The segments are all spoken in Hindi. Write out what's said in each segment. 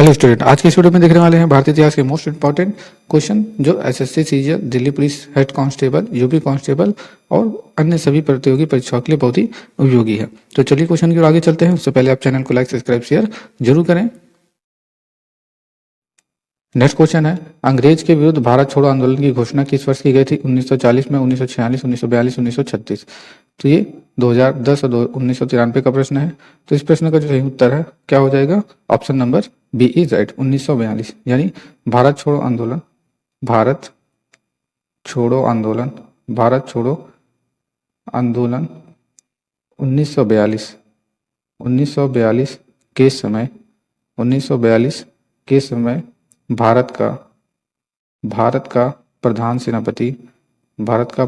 हेलो स्टूडेंट, आज की इस वीडियो में देखने वाले हैं भारतीय इतिहास के मोस्ट इंपॉर्टेंट क्वेश्चन जो SSC, CGL, Delhi police head constable, UP constable और अन्य सभी प्रतियोगी परीक्षाओं के लिए बहुत ही उपयोगी है। तो चलिए क्वेश्चन की ओर आगे चलते हैं। उससे पहले आप चैनल को लाइक, सब्सक्राइब, शेयर जरूर करें। नेक्स्ट क्वेश्चन है, अंग्रेज के विरुद्ध भारत छोड़ो आंदोलन की घोषणा किस वर्ष की गई थी? 1940 में, 1946, 1942, 1936। तो ये 2010 और 1993 का प्रश्न है। तो इस प्रश्न का जो सही उत्तर है क्या हो जाएगा? Option number B is right, 1942। यानी भारत छोड़ो आंदोलन, भारत छोड़ो आंदोलन, भारत छोड़ो आंदोलन 1942 1942 के समय 1942 के समय भारत का प्रधान सेनापति भारत का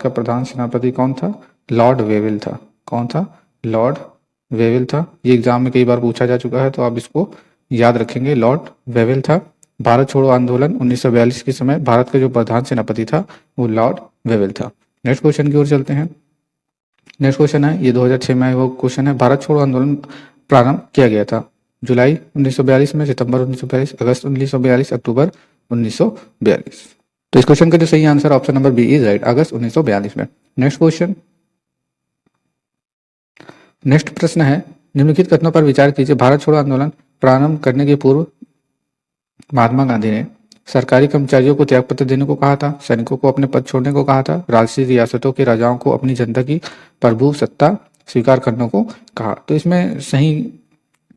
प्रधान सेनापति कौन था? लॉर्ड वेविल था। कौन था? लॉर्ड वेविल था। ये एग्जाम में कई बार पूछा जा चुका है, तो आप इसको याद रखेंगे। लॉर्ड वेविल था। भारत छोड़ो आंदोलन 1942 के समय भारत का जो प्रधान सेनापति था वो लॉर्ड वेविल था। नेक्स्ट क्वेश्चन की ओर चलते हैं। नेक्स्ट क्वेश्चन है, ये 2006 में वो क्वेश्चन है, भारत छोड़ो आंदोलन प्रारंभ किया गया था जुलाई 1942 में, सितंबर 1942, अगस्त 1942, अक्टूबर 1942। तो इस क्वेश्चन का जो सही answer option number B is right, अगस्त 1942 में। नेक्स्ट क्वेश्चन, नेक्स्ट प्रश्न है, निम्नलिखित कथनों पर विचार कीजिए। भारत छोड़ो आंदोलन प्रारंभ करने के पूर्व महात्मा गांधी ने सरकारी कर्मचारियों को त्यागपत्र देने को कहा था, सैनिकों को अपने पद छोड़ने को कहा था, राजसी रियासतों के राजाओं को अपनी जनता की प्रभु सत्ता स्वीकार करने को कहा। तो इसमें सही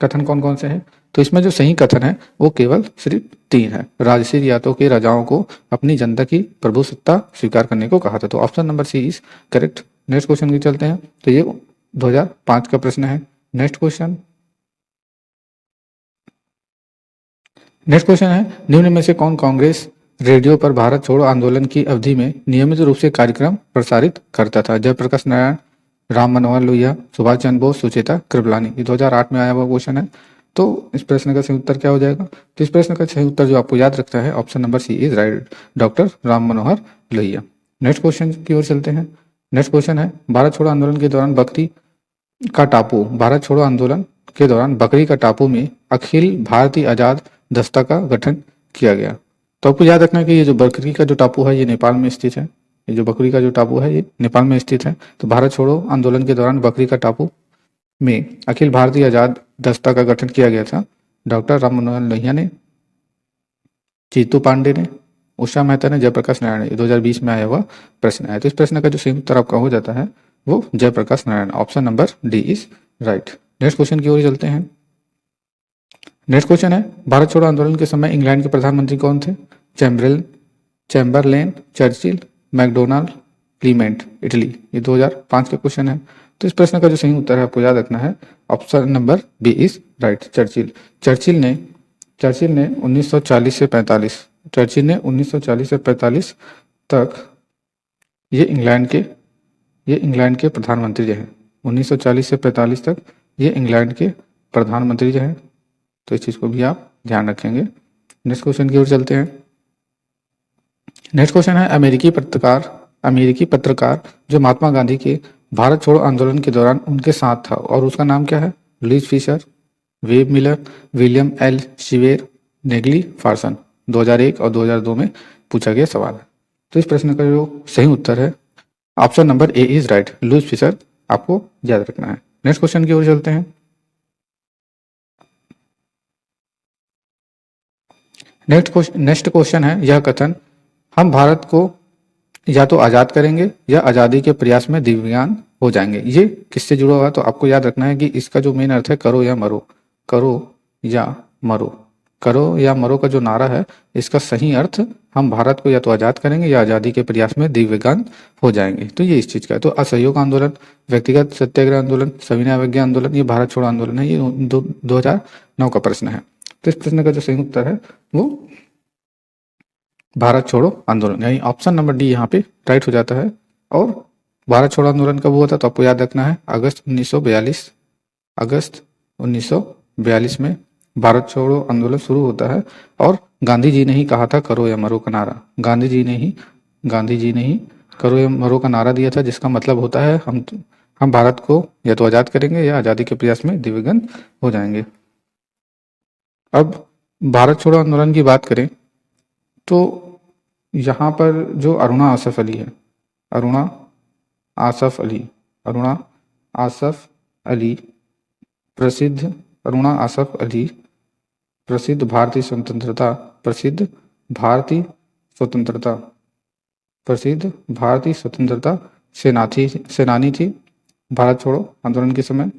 कथन कौन कौन से हैं? तो इसमें जो सही कथन है वो केवल सिर्फ 3 है। राजसी रियासतों के राजाओं को अपनी जनता की प्रभु सत्ता स्वीकार करने को कहा था। तो option number C is correct. Next question की चलते हैं। तो ये 2005 का प्रश्न है। नेक्स्ट क्वेश्चन है, निम्न में से कौन कांग्रेस रेडियो पर भारत छोड़ो आंदोलन की अवधि में नियमित रूप से कार्यक्रम प्रसारित करता था? जयप्रकाश नारायण, राम मनोहर लोहिया, सुभाष चंद्र बोस, सुचेता कृपलानी। ये 2008 में आया हुआ क्वेश्चन है। तो इस प्रश्न का सही उत्तर क्या हो जाएगा? तो इस प्रश्न का सही उत्तर जो आपको याद रखना है, option number C is right, doctor Ram Manohar Lohia. Next question की ओर चलते हैं। नेक्स्ट क्वेश्चन है, भारत छोड़ो आंदोलन के दौरान बकरी का टापू में अखिल भारतीय आजाद दस्ता का गठन किया गया। तो आपको याद रखना है कि ये जो बकरी का जो टापू है ये नेपाल में स्थित है। ये जो बकरी का जो टापू है ये नेपाल में स्थित है। तो भारत छोड़ो आंदोलन के दौरान बकरी का टापू में अखिल भारतीय आजाद दस्ता का गठन किया गया था। डॉक्टर राम मनोहर लोहिया ने, जीतू पांडे ने, उषा मेहता ने, जयप्रकाश नारायण ने। 2020 में आया हुआ प्रश्न है। तो इस प्रश्न का जो सही उत्तर आपका हो जाता है वो Jayaprakash Narayan, option number D is right. Next question की ओर चलते हैं। नेक्स्ट क्वेश्चन है, भारत छोड़ो आंदोलन के समय इंग्लैंड के प्रधानमंत्री कौन थे? Chamberlain, Churchill, MacDonald, Clement, Attlee. ये 2005 का क्वेश्चन है। तो इस प्रश्न का जो सही उत्तर है आपको याद रखना है, option number B is right, Churchill. Churchill ने 1940 से 45 तक ये इंग्लैंड के प्रधानमंत्री रहे। 1940 से 45 तक ये इंग्लैंड के प्रधानमंत्री रहे। तो इस चीज को भी आप ध्यान रखेंगे। नेक्स्ट क्वेश्चन की ओर चलते हैं। नेक्स्ट क्वेश्चन है, अमेरिकी पत्रकार जो महात्मा गांधी के भारत छोड़ो आंदोलन के दौरान उनके साथ था और उसका नाम क्या है? Louis Fischer, Webb Miller, William L Shirer, Negley Farson. 2001 और 2002 में पूछा गया सवाल है। तो इस प्रश्न का जो सही उत्तर है, option number A is right, Louis Fischer आपको याद रखना है। नेक्स्ट क्वेश्चन की ओर चलते हैं। नेक्स्ट क्वेश्चन है, यह कथन, हम भारत को या तो आजाद करेंगे या आजादी के प्रयास में दिव्यांग हो जाएंगे, ये किससे जुड़ा हुआ है? तो आपको याद रखना है कि इसका जो मेन अर्थ है करो या मरो, करो या मरो। करो या मरो का जो नारा है इसका सही अर्थ, हम भारत को या तो आजाद करेंगे या आजादी के प्रयास में दिव्यांग हो जाएंगे। तो ये इस चीज का है। तो असहयोग आंदोलन, व्यक्तिगत सत्याग्रह आंदोलन, सविनय अवज्ञा आंदोलन, ये भारत छोड़ो आंदोलन है। ये 2009 का प्रश्न है। तो इस प्रश्न का जो सही उत्तर है वो भारत छोड़ो आंदोलन, यानी ऑप्शन नंबर डी यहाँ पे राइट हो जाता है। और भारत छोड़ो आंदोलन कब हुआ था? तो आपको याद रखना है अगस्त 1942 में भारत छोड़ो आंदोलन शुरू होता है। और गांधी जी ने ही कहा था करो या मरो का नारा। गांधी जी ने ही करो या मरो का नारा दिया था, जिसका मतलब होता है हम भारत को या तो आज़ाद करेंगे या आज़ादी के प्रयास में दिव्यगंत हो जाएंगे। अब भारत छोड़ो आंदोलन की बात करें तो यहाँ पर जो अरुणा आसफ अली है, अरुणा आसफ अली प्रसिद्ध अरुणा आसफ अली प्रसिद्ध भारतीय स्वतंत्रता सेनानी थी भारत छोड़ो आंदोलन के समय।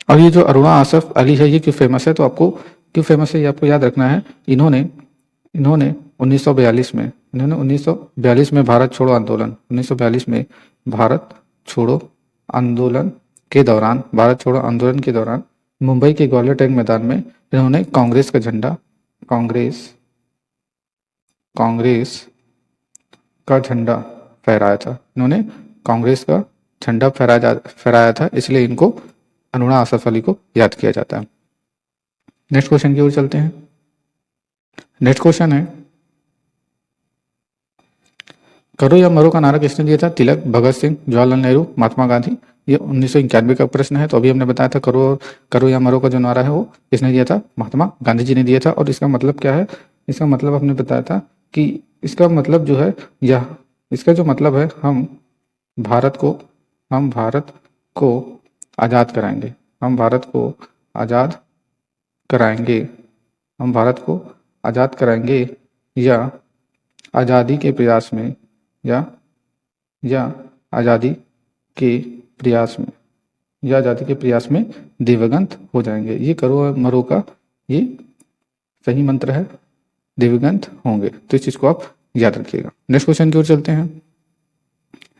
और ये जो अरुणा आसफ अली है ये क्यों फेमस है, तो आपको क्यों फेमस है ये आपको याद रखना है। इन्होंने 1942 में भारत छोड़ो आंदोलन 1942 में भारत छोड़ो आंदोलन के दौरान मुंबई के ग्वालियर टैंक मैदान में इन्होंने कांग्रेस का झंडा फहराया था। इन्होंने कांग्रेस का झंडा फहराया था, इसलिए इनको अरुणा आसफ अली को याद किया जाता है। नेक्स्ट क्वेश्चन की ओर चलते हैं। नेक्स्ट क्वेश्चन है, करो या मरो का नारा किसने दिया था? तिलक, भगत सिंह, जवाहरलाल नेहरू, महात्मा गांधी। ये 1991 का प्रश्न है। तो अभी हमने बताया था करो या मरो का जो नारा है वो किसने दिया था? महात्मा गांधी जी ने दिया था। और इसका मतलब क्या है? इसका मतलब आपने बताया था कि इसका मतलब जो है इसका जो मतलब है हम भारत को आज़ाद कराएंगे। हम भारत को आज़ाद कराएंगे या आज़ादी के प्रयास में आज़ादी के प्रयास में दिव्यगंत हो जाएंगे। ये करो या मरो का ये सही मंत्र है, दिव्यगंत होंगे। तो इस चीज़ को आप याद रखिएगा। नेक्स्ट क्वेश्चन की ओर चलते हैं।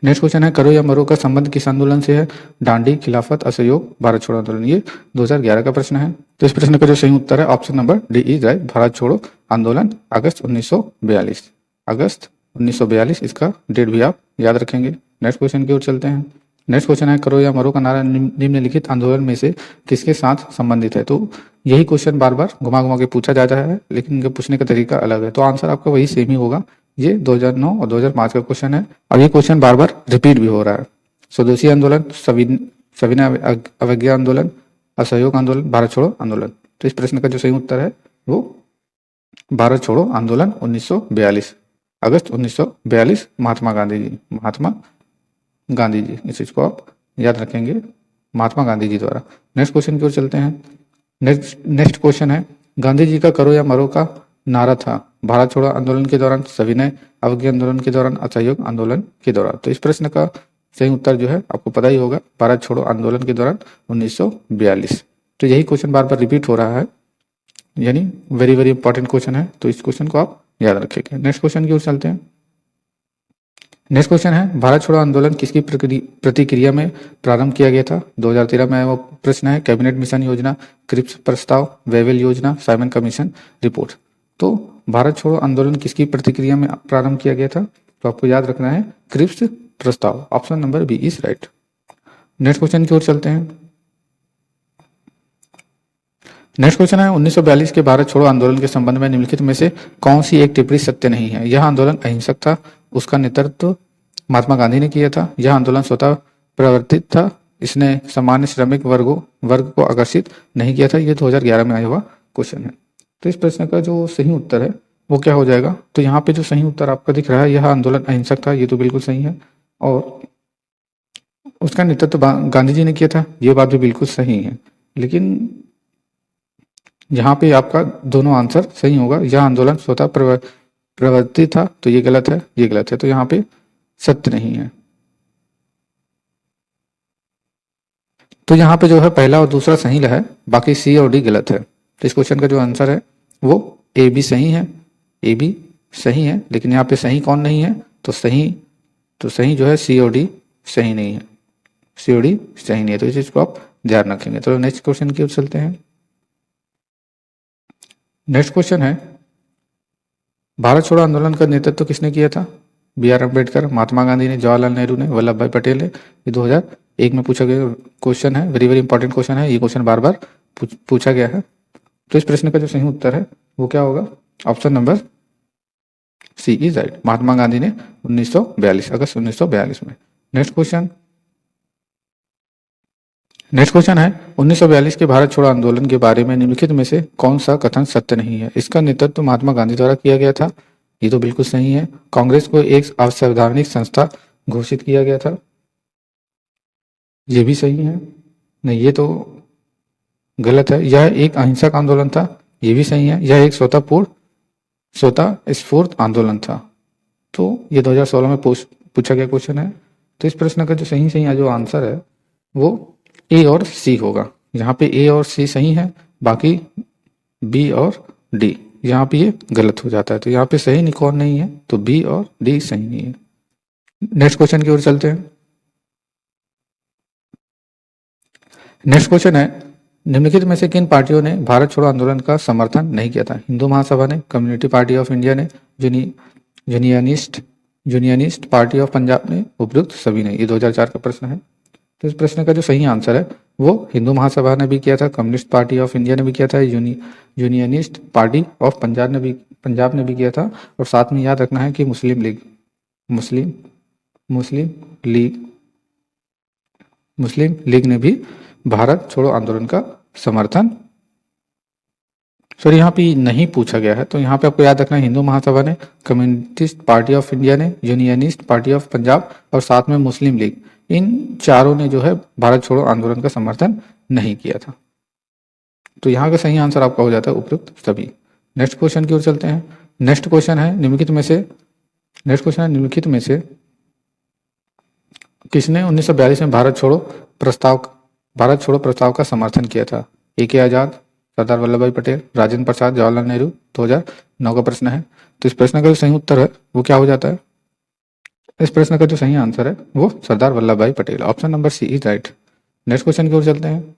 नेक्स्ट क्वेश्चन है, करो या मरो का संबंध किस आंदोलन से है? दांडी, खिलाफत, असहयोग, भारत छोड़ो आंदोलन। ये 2011 का प्रश्न है। तो इस प्रश्न का जो सही उत्तर है option number D is right. Bharat छोड़ो आंदोलन अगस्त 1942 इसका डेट भी आप याद रखेंगे। नेक्स्ट क्वेश्चन की ओर चलते हैं। नेक्स्ट क्वेश्चन है, करो या मरो का नारा निम्नलिखित आंदोलन में से किसके साथ संबंधित है? तो यही क्वेश्चन बार बार घुमा के पूछा जाता है, लेकिन इनके पूछने का तरीका अलग है। तो आंसर आपका वही सेम ही होगा। ये 2009 और 2005 का क्वेश्चन है और ये क्वेश्चन बार बार रिपीट भी हो रहा है। स्वदेशी आंदोलन, सविनय अवज्ञा आंदोलन, असहयोग आंदोलन, भारत छोड़ो आंदोलन। तो इस प्रश्न का जो सही उत्तर है वो भारत छोड़ो आंदोलन 1942 अगस्त 1942 महात्मा गांधी जी। इस चीज को आप याद रखेंगे, महात्मा गांधी जी द्वारा। नेक्स्ट क्वेश्चन की ओर चलते हैं। नेक्स्ट क्वेश्चन है, गांधी जी का करो या मरो का नारा था भारत छोड़ो आंदोलन के दौरान, सविनय अवज्ञा आंदोलन के दौरान, असहयोग आंदोलन के दौरान। तो इस प्रश्न का सही उत्तर जो है आपको पता ही होगा, भारत छोड़ो आंदोलन के दौरान 1942। तो यही क्वेश्चन बार बार रिपीट हो रहा है, यानी वेरी वेरी इंपॉर्टेंट क्वेश्चन है। तो इस क्वेश्चन को आप याद रखेंगे। नेक्स्ट क्वेश्चन की ओर चलते हैं। नेक्स्ट क्वेश्चन है, भारत छोड़ो आंदोलन किसकी प्रतिक्रिया में प्रारंभ किया गया था? 2013 में वो प्रश्न है। कैबिनेट मिशन योजना, क्रिप्स प्रस्ताव, वेवेल योजना, साइमन कमीशन रिपोर्ट। तो भारत छोड़ो आंदोलन किसकी प्रतिक्रिया में प्रारंभ किया गया था? तो आपको याद रखना है क्रिप्स प्रस्ताव। Option number B is right. Next question की ओर चलते हैं। नेक्स्ट क्वेश्चन है, 1942 के भारत छोड़ो आंदोलन के संबंध में निम्नलिखित में से कौन सी एक टिप्पणी सत्य नहीं है? यह आंदोलन अहिंसक था, उसका नेतृत्व महात्मा गांधी ने किया था, यह आंदोलन स्वतः प्रवर्तित था, इसने सामान्य श्रमिक वर्ग को आकर्षित नहीं किया था। यह 2011 में आया हुआ क्वेश्चन है। तो इस प्रश्न का जो सही उत्तर है वो क्या हो जाएगा? तो यहाँ पे जो सही उत्तर आपका दिख रहा है, यह आंदोलन अहिंसक था, ये तो बिल्कुल सही है। और उसका नेतृत्व गांधी जी ने किया था, ये बात भी बिल्कुल सही है। लेकिन यहाँ पे आपका दोनों आंसर सही होगा। यह आंदोलन स्वतः प्रवर्तित था, तो ये गलत है, तो यहाँ पे सत्य नहीं है। तो यहाँ पे जो है पहला और दूसरा सही है, बाकी सी और डी गलत है। तो इस क्वेश्चन का जो आंसर है वो ए बी सही है, लेकिन यहाँ पे सही कौन नहीं है? तो सही जो है सी और डी सही नहीं है, तो इस चीज को आप ध्यान रखेंगे। तो नेक्स्ट क्वेश्चन की ओर चलते हैं। नेक्स्ट क्वेश्चन है, भारत छोड़ो आंदोलन का नेतृत्व किसने किया था? बी आर अम्बेडकर, महात्मा गांधी ने, जवाहरलाल नेहरू ने, वल्लभ भाई पटेल ने। ये 2001 में पूछा गया क्वेश्चन है, वेरी वेरी इंपॉर्टेंट क्वेश्चन है। ये क्वेश्चन बार बार पूछा गया है। तो इस प्रश्न का जो सही उत्तर है वो क्या होगा? Option number C is right. Mahatma Gandhi ने 1942 अगस्त 1942 में। नेक्स्ट क्वेश्चन, नेक्स्ट क्वेश्चन है 1942 के भारत छोड़ो आंदोलन के बारे में निम्नलिखित में से कौन सा कथन सत्य नहीं है। इसका नेतृत्व महात्मा गांधी द्वारा किया गया था, ये तो बिल्कुल सही है। कांग्रेस को एक अवैधानिक संस्था घोषित किया गया था, ये भी सही है। नहीं, ये तो गलत है। यह एक अहिंसक आंदोलन था, ये भी सही है। यह एक स्वतः स्फूर्त आंदोलन था, तो ये 2016 में पूछा गया क्वेश्चन है। तो इस प्रश्न का जो सही जो आंसर है वो ए और सी होगा। यहाँ पे ए और सी सही है, बाकी बी और डी यहाँ पे ये गलत हो जाता है। तो यहाँ पे सही निकॉन नहीं है, तो बी और डी सही नहीं है। नेक्स्ट क्वेश्चन की ओर चलते हैं। नेक्स्ट क्वेश्चन है निम्नलिखित में से किन पार्टियों ने भारत छोड़ो आंदोलन का समर्थन नहीं किया था। हिंदू महासभा ने, कम्युनिटी पार्टी ऑफ इंडिया ने, यूनियनिस्ट पार्टी ऑफ पंजाब ने, उपयुक्त सभी ने। ये 2004 का प्रश्न है। तो इस प्रश्न का जो सही आंसर है वो हिंदू महासभा ने भी किया था, कम्युनिस्ट पार्टी ऑफ इंडिया ने भी किया था, यूनियनिस्ट पार्टी ऑफ पंजाब ने भी किया था। और साथ में याद रखना है कि मुस्लिम लीग ने भी भारत छोड़ो आंदोलन का समर्थन, सॉरी यहाँ पे नहीं पूछा गया है, तो यहाँ पे आपको याद रखना है हिंदू महासभा ने, कम्युनिस्ट पार्टी ऑफ इंडिया ने, यूनियनिस्ट पार्टी ऑफ पंजाब और साथ में मुस्लिम लीग, इन चारों ने जो है भारत छोड़ो आंदोलन का समर्थन नहीं किया था। तो यहाँ का सही आंसर आपका हो जाता है उपयुक्त सभी। नेक्स्ट क्वेश्चन की ओर चलते हैं। नेक्स्ट क्वेश्चन है निम्नलिखित में से किसने 1942 में भारत छोड़ो प्रस्ताव का समर्थन किया था। ए.के. आजाद, सरदार वल्लभ भाई पटेल, राजेंद्र प्रसाद, जवाहरलाल नेहरू। 2009 का प्रश्न है। तो इस प्रश्न का जो सही उत्तर है वो क्या हो जाता है। इस प्रश्न का जो सही आंसर है वो Sardar Vallabhbhai Patel, option number C is right. Next question की ओर चलते हैं।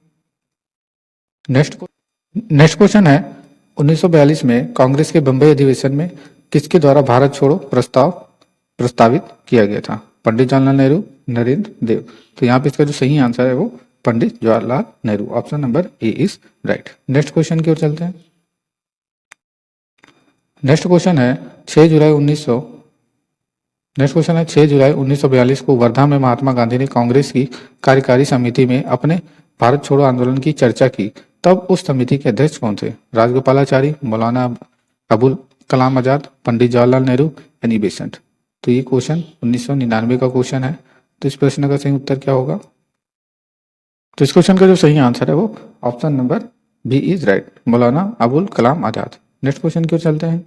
नेक्स्ट क्वेश्चन है 1942 में कांग्रेस के बंबई अधिवेशन में किसके द्वारा भारत छोड़ो प्रस्तावित किया गया था। पंडित जवाहरलाल नेहरू, नरेंद्र देव। तो यहाँ पे इसका जो सही आंसर है वो Pandit Jawaharlal Nehru, option number A is right. Next question की ओर चलते हैं। नेक्स्ट क्वेश्चन है 6 जुलाई 1942 को वर्धा में महात्मा गांधी ने कांग्रेस की कार्यकारी समिति में अपने भारत छोड़ो आंदोलन की चर्चा की, तब उस समिति के अध्यक्ष कौन थे। राजगोपालाचारी, मौलाना अबुल कलाम आजाद, पंडित जवाहरलाल नेहरू, एनी बेसेंट। तो ये क्वेश्चन 1999 का क्वेश्चन है। तो इस प्रश्न का सही उत्तर क्या होगा। तो इस क्वेश्चन का जो सही आंसर है वो option number B is right, Maulana Abul Kalam Azad. Next question की ओर चलते हैं।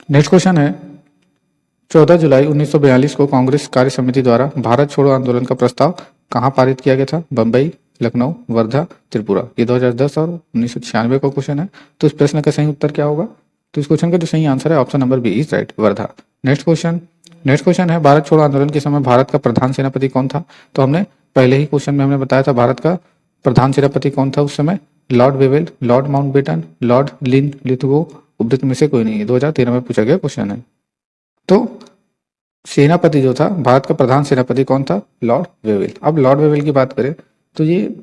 नेक्स्ट क्वेश्चन है 14 जुलाई 1942 को कांग्रेस कार्य समिति द्वारा भारत छोड़ो आंदोलन का प्रस्ताव कहाँ पारित किया गया था। बंबई, लखनऊ, वर्धा, त्रिपुरा। ये 2010 और 1996 का क्वेश्चन है। तो इस प्रश्न का सही उत्तर क्या होगा। तो इस क्वेश्चन का जो सही आंसर है option number B is right, Wardha. Next question है भारत छोड़ो आंदोलन के समय भारत का प्रधान सेनापति कौन था। तो हमने पहले ही क्वेश्चन में हमने बताया था भारत का प्रधान सेनापति कौन था उस समय। Lord Wavell, Lord Mountbatten, Lord Lithgow, उपयुक्त में से कोई नहीं है। 2013 में पूछा गया क्वेश्चन है। तो सेनापति जो था, भारत का प्रधान सेनापति कौन था, लॉर्ड वेवेल। अब लॉर्ड वेवेल की बात करें तो ये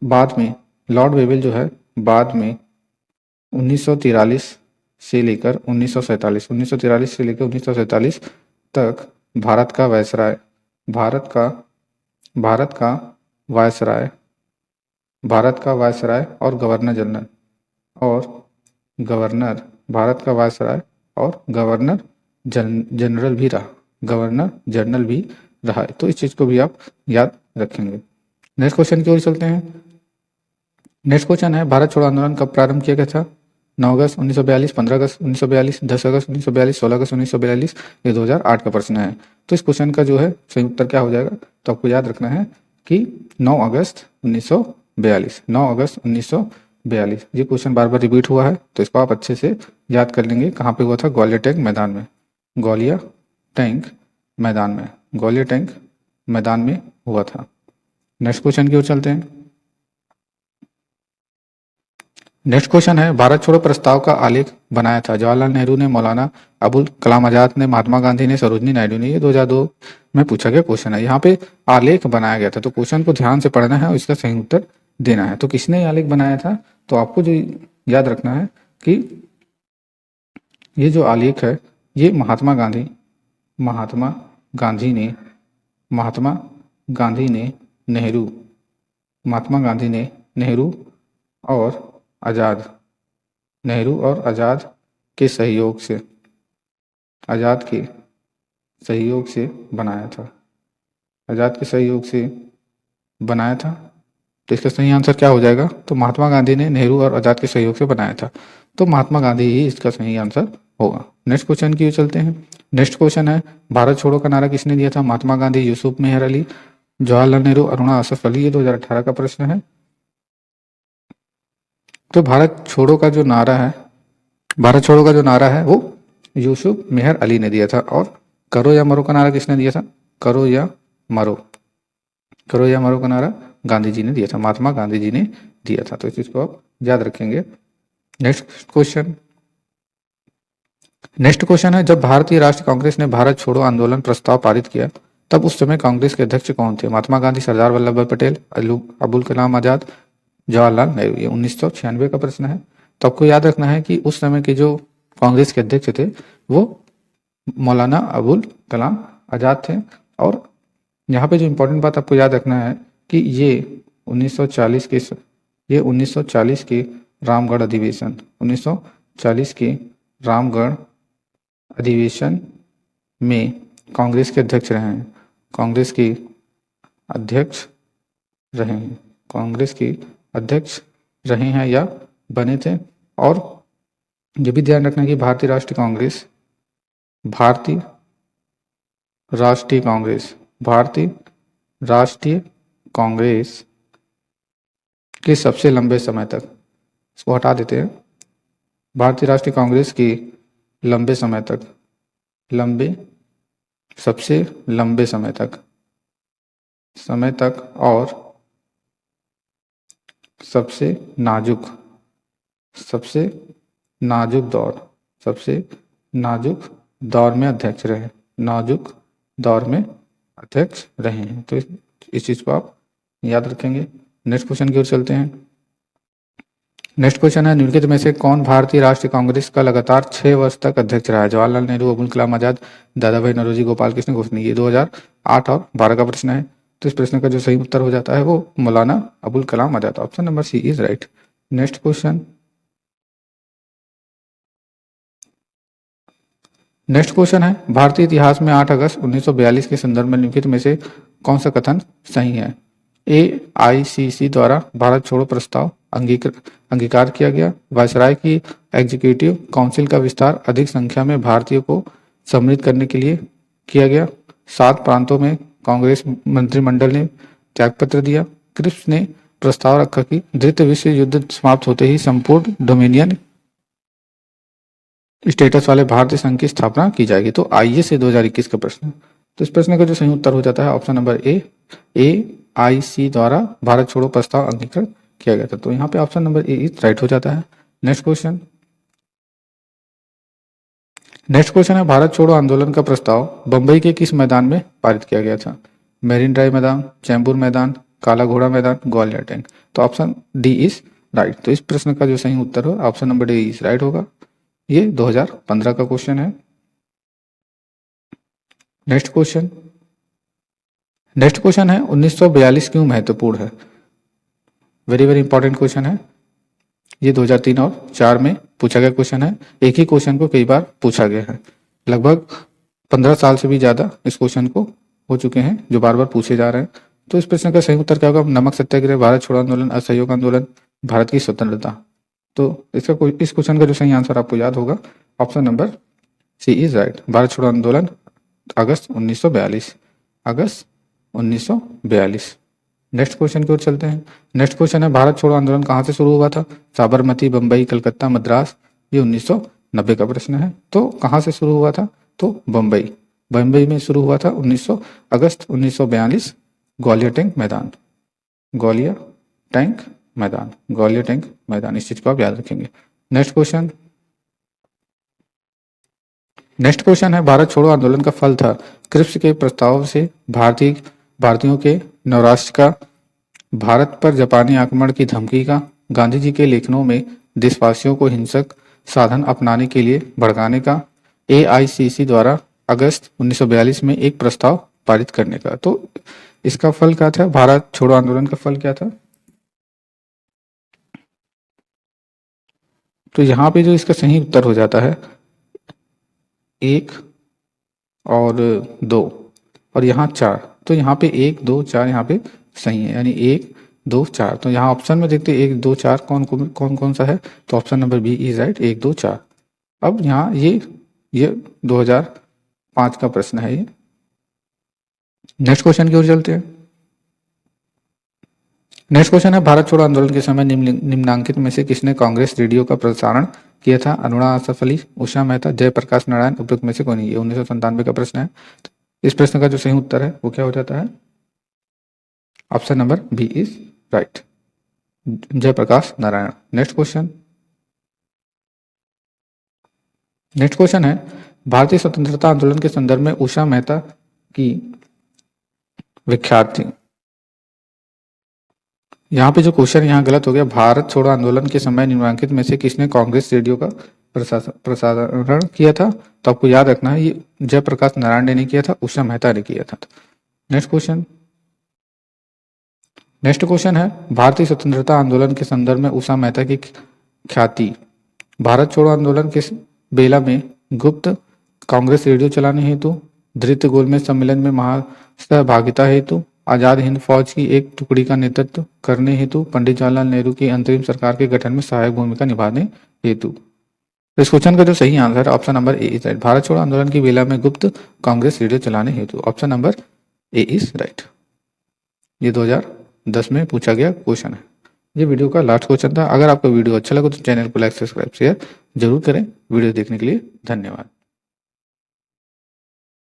बाद में लॉर्ड वेवेल जो है बाद में 1943 से लेकर 1947 तक भारत का वायसराय और गवर्नर जनरल भी रहा है। तो इस चीज को भी आप याद रखेंगे। नेक्स्ट क्वेश्चन की ओर चलते हैं। नेक्स्ट क्वेश्चन है भारत छोड़ो आंदोलन कब प्रारंभ किया गया था। 9 अगस्त 1942, 15 अगस्त 1942, 10 अगस्त 1942, 16 अगस्त 1942। ये 2008 का प्रश्न है। तो इस क्वेश्चन का जो है सही उत्तर क्या हो जाएगा। तो आपको याद रखना है कि 9 अगस्त 1942। ये क्वेश्चन बार बार रिपीट हुआ है, तो इसको आप अच्छे से याद कर लेंगे। कहाँ पे हुआ था, ग्वालियर टैंक मैदान में हुआ था। नेक्स्ट क्वेश्चन की ओर चलते हैं। नेक्स्ट क्वेश्चन है भारत छोड़ो प्रस्ताव का आलेख बनाया था। जवाहरलाल नेहरू ने, मौलाना अबुल कलाम आजाद ने, महात्मा गांधी ने, सरोजनी नायडू ने। ये 2002 में पूछा गया क्वेश्चन है। यहाँ पे आलेख बनाया गया था, तो क्वेश्चन को ध्यान से पढ़ना है और इसका सही उत्तर देना है। तो किसने आलेख बनाया था, तो आपको जो याद रखना है कि ये जो आलेख है ये महात्मा गांधी ने, नेहरू महात्मा गांधी ने नेहरू और आज़ाद के सहयोग से बनाया था। आज़ाद के सहयोग से बनाया था। तो इसका सही आंसर क्या हो जाएगा? तो महात्मा गांधी ने नेहरू और आज़ाद के सहयोग से बनाया था। तो महात्मा गांधी ही इसका सही आंसर होगा। नेक्स्ट क्वेश्चन की ओर चलते हैं। नेक्स्ट क्वेश्चन है, भारत छोड़ो का नारा किसने दिया था? महात्मा गांधी, यूसुफ मेहर अली, जवाहरलाल नेहरू, अरुणा आसफ अली। ये 2018 का प्रश्न है। तो भारत छोड़ो का जो नारा है वो यूसुफ मेहर अली ने दिया था। और करो या मरो का नारा किसने दिया था? करो या मरो का नारा गांधी जी ने दिया था, महात्मा गांधी जी ने दिया था। तो इस चीज को आप याद रखेंगे। नेक्स्ट क्वेश्चन है, जब भारतीय राष्ट्रीय कांग्रेस ने भारत छोड़ो आंदोलन प्रस्ताव पारित किया तब उस समय कांग्रेस के अध्यक्ष कौन थे? महात्मा गांधी, सरदार वल्लभ भाई पटेल, अबुल कलाम आजाद, जवाहरलाल नेहरू। ये 1996 का प्रश्न है। तो आपको याद रखना है कि उस समय के जो कांग्रेस के अध्यक्ष थे वो मौलाना अबुल कलाम आजाद थे। और यहाँ पे जो इम्पोर्टेंट बात आपको याद रखना है कि ये 1940 के रामगढ़ अधिवेशन में कांग्रेस के अध्यक्ष रहे हैं या बने थे। और ये भी ध्यान रखना कि भारतीय राष्ट्रीय कांग्रेस के सबसे लंबे समय तक, इसको हटा देते हैं, भारतीय राष्ट्रीय कांग्रेस की सबसे लंबे समय तक और सबसे नाजुक दौर में अध्यक्ष रहे हैं। तो इस चीज को आप याद रखेंगे। नेक्स्ट क्वेश्चन की ओर चलते हैं। नेक्स्ट क्वेश्चन है, निम्नलिखित में से कौन भारतीय राष्ट्रीय कांग्रेस का लगातार 6 वर्ष तक अध्यक्ष रहा है? जवाहरलाल नेहरू, अबुल कलाम आजाद, दादा भाई नौरोजी, गोपाल कृष्ण गोखले। ये 2008 और 12 का प्रश्न है। तो इस प्रश्न का जो सही उत्तर हो जाता है वो Maulana Abul Kalam Azad. Option number C is right. Next question है, भारतीय इतिहास में 8 अगस्त 1942 के संदर्भ में निम्नलिखित में से कौन सा कथन सही है? AICC द्वारा भारत छोड़ो प्रस्ताव अंगीकार किया गया। वायसराय की एग्जीक्यूटिव काउंसिल का विस्तार अधिक संख्या में भारतीयों को सम्मिलित करने के लिए किया गया। 7 प्रांतों में कांग्रेस मंत्रिमंडल ने त्यागपत्र दिया। क्रिप्स ने प्रस्ताव रखा कि द्वितीय विश्व युद्ध समाप्त होते ही संपूर्ण डोमिनियन स्टेटस वाले भारतीय संघ की स्थापना की जाएगी। तो आइए से 2021 का प्रश्न। तो इस प्रश्न का जो सही उत्तर हो जाता है ऑप्शन नंबर ए, AIC द्वारा भारत छोड़ो प्रस्ताव अंगीकृत किया गया था। तो यहाँ पे option number A is right हो जाता है। नेक्स्ट क्वेश्चन है, भारत छोड़ो आंदोलन का प्रस्ताव बंबई के किस मैदान में पारित किया गया था? मेरीन ड्राइव मैदान, चैम्बूर मैदान, काला घोड़ा मैदान, ग्वालियर टैंक। तो ऑप्शन डी इज राइट। तो इस प्रश्न का जो सही उत्तर हो option number D is right होगा। ये 2015 का क्वेश्चन है। नेक्स्ट क्वेश्चन है, 1942 क्यों महत्वपूर्ण है? वेरी वेरी इंपॉर्टेंट क्वेश्चन है। ये 2003 और 4 में पूछा गया क्वेश्चन है। एक ही क्वेश्चन को कई बार पूछा गया है। लगभग 15 साल से भी ज्यादा इस क्वेश्चन को हो चुके हैं जो बार बार पूछे जा रहे हैं। तो इस प्रश्न का सही उत्तर क्या होगा? नमक सत्याग्रह, भारत छोड़ो आंदोलन, असहयोग आंदोलन, भारत की स्वतंत्रता। तो इस क्वेश्चन का जो सही आंसर आपको याद होगा option number C is right. Bharat छोड़ो आंदोलन अगस्त 1942। नेक्स्ट क्वेश्चन की ओर चलते हैं। नेक्स्ट क्वेश्चन है, भारत छोड़ो आंदोलन कहाँ से शुरू हुआ था? साबरमती, बंबई, कलकत्ता, मद्रास। ये 1990 का प्रश्न है। तो कहाँ से शुरू हुआ था? तो बंबई में शुरू हुआ था 19 अगस्त 1942, ग्वालियर टैंक मैदान। इस चीज को आप याद रखेंगे। नेक्स्ट क्वेश्चन है, भारत छोड़ो आंदोलन का फल था क्रिप्स के प्रस्ताव से भारतीयों के नवराष्ट्र का, भारत पर जापानी आक्रमण की धमकी का, गांधी जी के लेखनों में देशवासियों को हिंसक साधन अपनाने के लिए भड़काने का, AICC द्वारा अगस्त 1942 में एक प्रस्ताव पारित करने का। तो इसका फल क्या था? भारत छोड़ो आंदोलन का फल क्या था? तो यहाँ पे जो इसका सही उत्तर हो जाता है 1 और 2 और यहाँ 4, तो यहाँ पे 1 2 4 यहाँ पे सही है, यानी 1 2 4। तो यहाँ ऑप्शन में देखते 1 2 4 कौन सा है, तो option number B is right, 1 2 4। अब यहाँ ये 2005 का प्रश्न है ये। नेक्स्ट क्वेश्चन की ओर चलते हैं। नेक्स्ट क्वेश्चन है, भारत छोड़ो आंदोलन के समय निम्नांकित में से किसने कांग्रेस रेडियो का प्रसारण किया था? अरुणा आसफ अली, उषा मेहता, जयप्रकाश नारायण, उपयुक्त में से कोई नहीं। ये 1997 का प्रश्न है। इस प्रश्न का जो सही उत्तर है वो क्या हो जाता है? Option number B is right, Jayaprakash Narayan. Next question है, भारतीय स्वतंत्रता आंदोलन के संदर्भ में उषा मेहता की विख्यात थी। यहाँ पे जो क्वेश्चन यहाँ गलत हो गया, भारत छोड़ो आंदोलन के समय निम्नांकित में से किसने कांग्रेस रेडियो का प्रसारण किया था? तो आपको याद रखना है ये जयप्रकाश नारायण ने नहीं किया था, उषा मेहता ने किया था। नेक्स्ट क्वेश्चन है, भारतीय स्वतंत्रता आंदोलन के संदर्भ में उषा मेहता की ख्याति भारत छोड़ो आंदोलन के बेला में गुप्त कांग्रेस रेडियो चलाने हेतु, धृत गोलमेज सम्मेलन में महासहभागिता हेतु, आजाद हिंद फौज की एक टुकड़ी का नेतृत्व करने हेतु, पंडित जवाहरलाल नेहरू की अंतरिम सरकार के गठन में सहायक भूमिका निभाने हेतु। इस क्वेश्चन का जो सही आंसर है option number A is right, Bharat छोड़ो आंदोलन की बेला में गुप्त कांग्रेस रेडियो चलाने हेतु। Option number A is right. ये 2010 में पूछा गया क्वेश्चन है। ये वीडियो का लास्ट क्वेश्चन था। अगर आपको वीडियो अच्छा लगा तो चैनल को लाइक सब्सक्राइब शेयर जरूर करें। वीडियो देखने के लिए धन्यवाद।